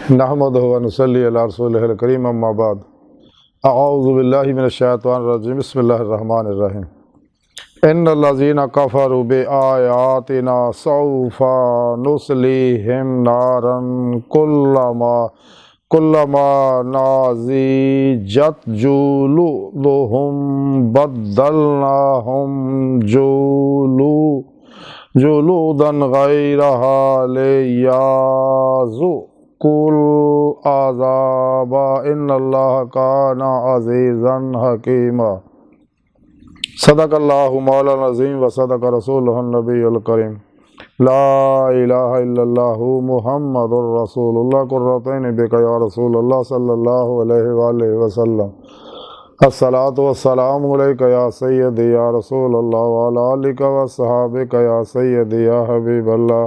نحمدہ و نصلی علی رسولہ الکریم اما بعد اعوذ باللہ من الشیطان الرجیم بسم اللہ الرحمن الرحیم ان الذین کفروا بآیاتنا سوف نصلیہم نارا کلما نضجت جلودہم بدلناہم جلودا غیرہا لیذوقوا العذاب ان اللہ کان عزیزا حکیما۔ صدق اللہ مولانا العظیم و صدق رسولہ النبی الکریم۔ لا الہ الا اللہ محمد الرسول اللہ قرۃ عین بک یا رسول اللہ صلی اللہ علیہ وآلہ وسلم۔ الصلاۃ والسلام علیک یا سیدی یا رسول اللہ وعلی آلک وصحابک یا سیدی یا حبیب اللہ۔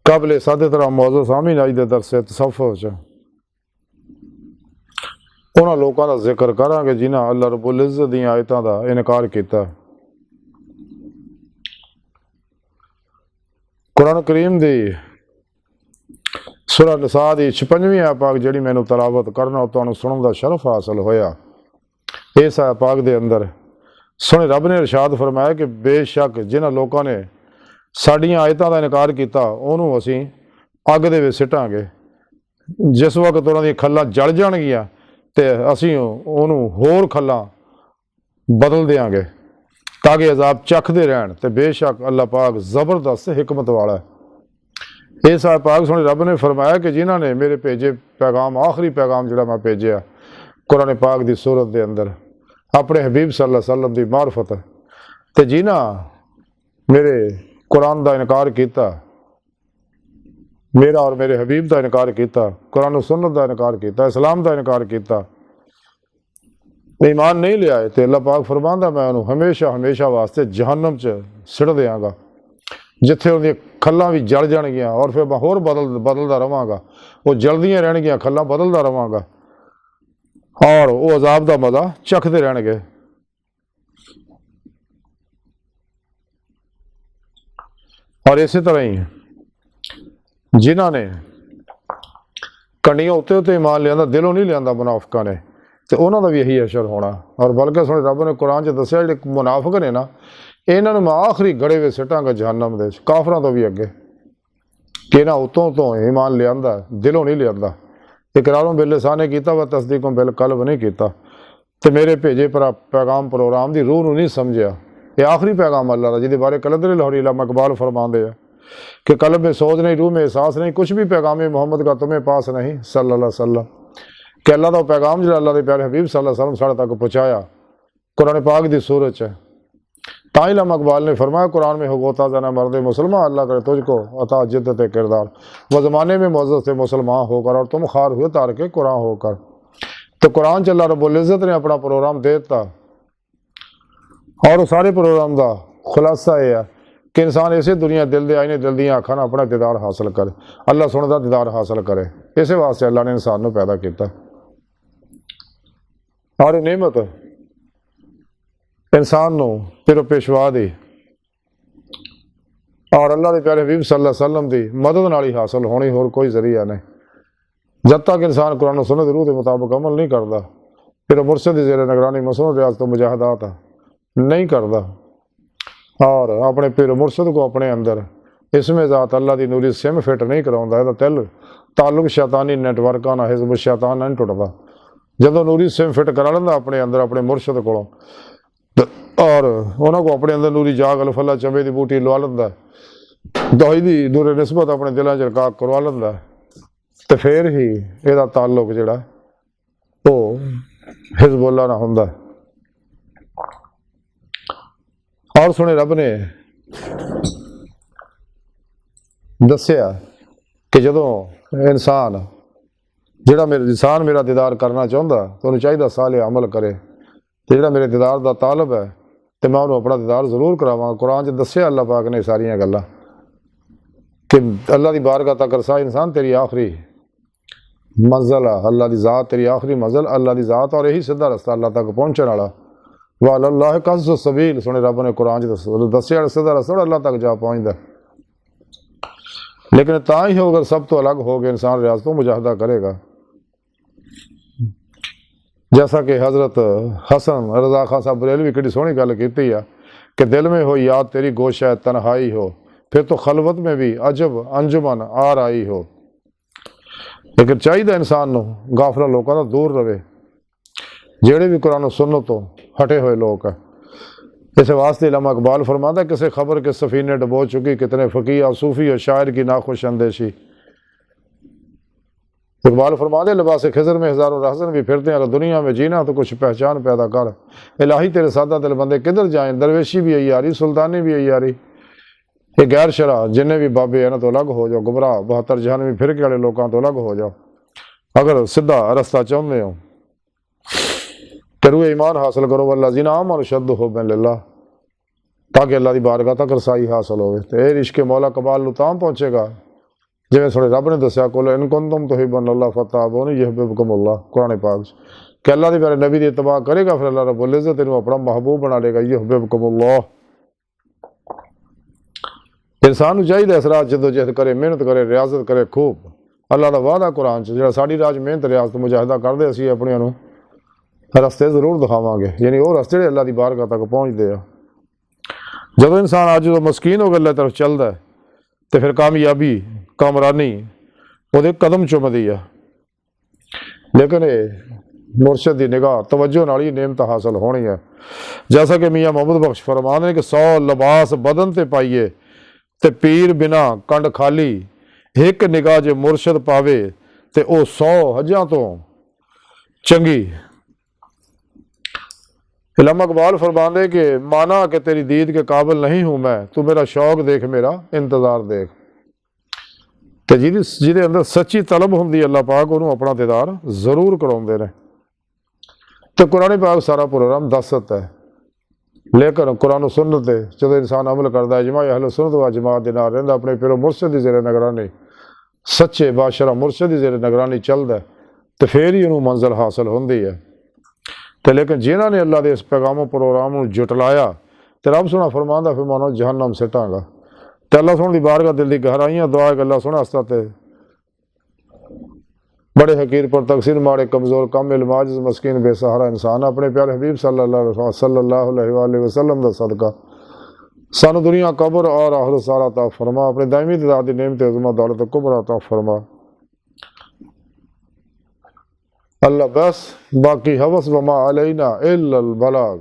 قابل سعادت طرح معزز سامعین، اج دے درس تصوف وچ انہاں لوکاں دا ذکر کراں گے جنہاں اللہ رب العزت دیاں آیتاں دا انکار کیتا۔ قرآن کریم دی سورہ نساء دی 56ویں آیت پاک جڑی مینوں تلاوت کرنا تانوں سنن دا شرف حاصل ہویا، اس آیت پاک دے اندر سونے رب نے ارشاد فرمایا کہ بے شک جنہاں لوکاں نے ساڈیاں آیتاں دا انکار کیتا انہوں اسی اگ دے وچ سٹاں گے۔ جس وقت انہاں دی کھلاں جل جان گیاں تے اسی انہوں ہور کھلاں بدل دیاں گے تاکہ عذاب چکھدے رہن، تے بے شک اللہ پاک زبردست حکمت والا ہے۔ اس آیت پاک سونے رب نے فرمایا کہ جنہاں نے میرے بھیجے پیغام، آخری پیغام جڑا میں بھیجیا قرآن پاک دی صورت دے اندر اپنے حبیب صلی اللہ علیہ وسلم دی معرفت، تے جنہاں میرے قرآن دا انکار کیتا، میرا اور میرے حبیب دا انکار کیتا، قرآن و سنت دا انکار کیتا، اسلام دا انکار کیتا، ایمان نہیں لے آئے، تے اللہ پاک فرماندا میں انہوں ہمیشہ ہمیشہ واسطے جہنم چ سٹ دیاں گا، جتھے انہاں کھلاں بھی جل جان گیاں، اور پھر میں ہور بدلدا رہواں گا، وہ جلدیاں رہن گیاں، کھلاں بدلدا رہواں گا، اور وہ عذاب دا مزہ چکھدے رہن گے۔ اور اسی طرح ہی جنہاں نے کنڈیاں اتنے ایمان لیا دلوں نہیں لیا منافقاں نے، تو انہوں کا بھی یہی اشر ہونا۔ اور بلکہ سونے رب نے قرآن چ دسیا جڑے منافق نے نا، انہوں نے میں آخری گڑے وچ سٹاں گا جہنم دے، کافراں تو بھی اگے کہ انہاں اتوں تو ایمان لیا دلوں نہیں لیا، اقراروں باللسان کیتا و تصدیقوں بالقلب نہیں کیتا، تو میرے بھیجے پر پیغام پروگرام دی روح نو نہیں سمجھیا۔ یہ آخری پیغام اللہ دا جہدے بارے کلندر لاہوری علامہ اقبال فرماندے ہیں کہ قلب میں سوچ نہیں، روح میں احساس نہیں، کچھ بھی پیغام محمد کا تمہیں پاس نہیں صلی اللہ علیہ وسلم، کہ اللہ دا پیغام جو اللہ دے پیارے حبیب صلی اللہ علیہ وسلم ساڑھے تک پہنچایا قرآن پاک دی صورت ہے۔ تائیں علامہ اقبال نے فرمایا قرآن میں ہو گوتا زنا مرد مسلمان، اللہ کرے تجھ کو عطا جدت کردار، وہ زمانے میں معزز تھے مسلمان ہو کر اور تم خار ہوئے تارک قرآن ہو کر۔ تو قرآن چ اللہ رب العزت نے اپنا پروگرام دے دیتا، اور سارے پروگرام دا خلاصہ یہ ہے کہ انسان اسے دنیا دل دے آئینے دل دیاں آنکھاں اپنا دیدار حاصل کرے، اللہ سن دا دیدار حاصل کرے، اسے واسطے اللہ نے انسان نو پیدا کیتا۔ اور نعمت انسان نو پھر پیشوا دی اور اللہ دے پیارے حبیب صلی اللہ علیہ وسلم دی مدد نال ہی حاصل ہونی، اور کوئی ذریعہ نہیں۔ جب تک انسان قرآن و سنت روح کے مطابق عمل نہیں کرتا، پھر مرشد دی زیر نگرانی مسنون ریاضت و مجاہدات نہیں کرتا، اور اپنے پیر مرشد کو اپنے اندر اس میں ذات اللہ دی نوری سم فٹ نہیں کراؤندا، ہے تل تعلق شیطانی نیٹ ورکاں نال حزب الشیطان نہیں ٹوٹدا۔ جدوں نوری سم فٹ کرا لیندا اپنے اندر اپنے مرشد کولوں، اور انہاں کو اپنے اندر نوری جاگ الفلا چمبے دی بوٹی لوا لیندا، توحیدی نور نسبت اپنے دلاں چ رکا کروا لیندا، تے پھر ہی یہ تعلق جڑا وہ حزب اللہ نہ ہوندا۔ اور سنے رب نے دسیا کہ جدوں انسان میرا دیدار کرنا چاہتا تو انہوں چاہیے صالح عمل کرے، تو جڑا میرے دیدار دا طالب ہے تو میں انہوں اپنا دیدار ضرور کراواں۔ قرآن چ دسیا اللہ پاک نے ساریاں گلاں کہ اللہ دی بارگاہ تک رسائی انسان تیری آخری منزل ہے، اللہ دی ذات تیری آخری منزل، اللہ دی ذات، اور یہی سیدھا رستہ اللہ تک پہنچنے والا۔ وَعَلَى اللَّهِ قَصْدُ السَّبِيلِ، سنے رب نے قرآن دسیا سیدھا رستہ اللہ تک جا پہنچتا۔ لیکن تا ہی ہو اگر سب تو الگ ہو گئے انسان ریاضتوں مجاہدہ کرے گا. جیسا کہ حضرت حسن رضا خان صاحب بریلوی کڑی سونی گل کیتی ہے کہ دل میں ہو یاد تیری گوشہ تنہائی ہو، پھر تو خلوت میں بھی عجب انجمن آ رہی ہو. لیکن چاہیے انسان نو غافلہ لوگوں کا دور رہے جہے بھی قرآن و سنت تو ہٹے ہوئے لوگ ہیں. اس واسطے علامہ اقبال فرماتا ہے کسی خبر کے سفینے ڈبو چکی کتنے فقیہ اور صوفی اور شاعر کی ناخوش اندیشی. اقبال فرماتے لباس خضر میں ہزاروں رہزن بھی پھرتے ہیں، اگر دنیا میں جینا تو کچھ پہچان پیدا کر. الہی تیرے سادہ دل بندے کدھر جائیں، درویشی بھی عیاری سلطانی بھی عیاری. یہ غیر شرع جنہیں بھی بابے ہیں نا تو الگ ہو جاؤ، گمراہ 72 جہنمی پھرکے والے لوگوں تو الگ ہو جاؤ. اگر سدھا رستہ چاہتے ہو کہ روح ایمان حاصل کرو والذین آمنوا اشد حبا للہ، تاکہ اللہ دی بارگاہ تک رسائی حاصل ہوئے. تو اے عشق مولا کمال نو تاں پہنچے گا جویں تھوڑے رب نے دسیا قل ان کنتم تحبون اللہ فاتبعونی یحببکم اللہ، قرآن پاک کہ اللہ دی پیارے نبی دی اتباع کرے گا پھر اللہ رب العزت انہوں اپنا محبوب بنا لے گا. یحببکم اللہ. انسان نو چاہیے اس راہ جدوجہد کرے، محنت کرے، ریاضت کرے خوب. اللہ دا وعدہ قرآن جڑا ساڈی راج محنت ریاضت مجاہدہ کردے اسی اپنے نو رستے ضرور دکھاواں گے، یعنی وہ رستے جڑے اللہ دی بارگاہ تک پہنچتے ہیں. جب انسان آج تو مسکین ہو کے اللہ طرف چلتا ہے تو پھر کامیابی کامرانی وہ قدم چومتی ہے. لیکن یہ مرشد دی نگاہ توجہ نال ہی نعمت حاصل ہونی ہے. جیسا کہ میاں محمد بخش فرماتے ہیں کہ 100 لباس بدن تے پائیے تے پیر بنا کنڈ خالی، ایک نگاہ جے مرشد پاوے تے او 100 حجاں تو چنگی. علامہ اقبال فرماندے کہ مانا کہ تیری دید کے قابل نہیں ہوں میں، تو میرا شوق دیکھ میرا انتظار دیکھ. کہ جہدے اندر سچی طلب ہوندی اللہ پاک انہوں اپنا دیدار ضرور کراؤندے نے. تو قرآن پاک سارا پروگرام دست ہے، لیکن قرآن و سنت ہے جب انسان عمل کرتا ہے اجماع اہل سنت و جماعت دے نال رہندا اپنے پیرو مرشد دی زیر نگرانی سچے بادشاہ مرشد دی زیر نگرانی چلدا ہے تو پھر ہی انہوں منزل حاصل ہوندی ہے. تو لیکن جنہاں نے اللہ دے اس پیغام و پروگرام کو جٹلایا تو رب سونا فرماندا پھر مانو جہنم سٹاں گا. تو اللہ سونے دی بارگاہ دل دی گہرائیاں دعا ہے کہ اللہ سونا استاتے بڑے حقیر پر تقصیر ماڑے کمزور کم علم عاجز مسکین بے سہارا انسان اپنے پیارے حبیب صلی اللہ علیہ وآلہ وسلم دا صدقہ سانو دنیا قبر اور آخرت سارا عطا فرما، اپنے دائمی تعداد دی نعمت عظمت دولت کبر عطا فرما. اللہ بس باقی حوث وما علینا الا البلاغ.